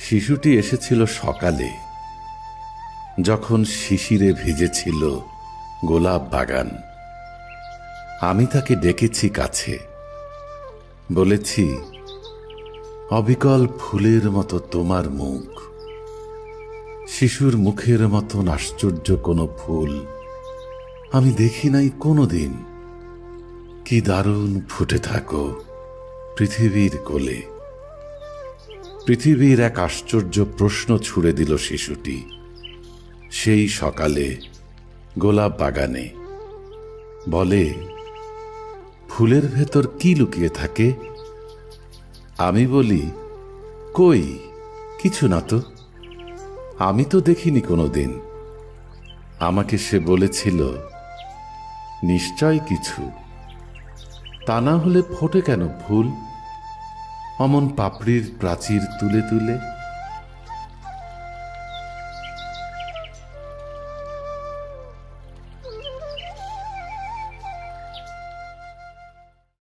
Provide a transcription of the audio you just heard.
শিশুটি এসেছিল সকালে, যখন শিশিরে ভিজেছিল গোলাপ বাগান। আমি তাকে ডেকেছি কাছে, বলেছি, অবিকল ফুলের মতো তোমার মুখ। শিশুর মুখের মতন আশ্চর্য কোনো ফুল আমি দেখি নাই কোনোদিন। কি দারুণ ফুটে থাকো পৃথিবীর কোলে। পৃথিবীর এক আশ্চর্য প্রশ্ন ছুড়ে দিল শিশুটি সেই সকালে গোলাপ বাগানে। বলে, ফুলের ভেতর কি লুকিয়ে থাকে? আমি বলি, কই, কিছু না তো, আমি তো দেখিনি কোনোদিন। আমাকে সে বলেছিল, নিশ্চয় কিছু, তা না হলে ফোটে কেন ফুল অমন পাপড়ির প্রাচীর তুলে তুলে?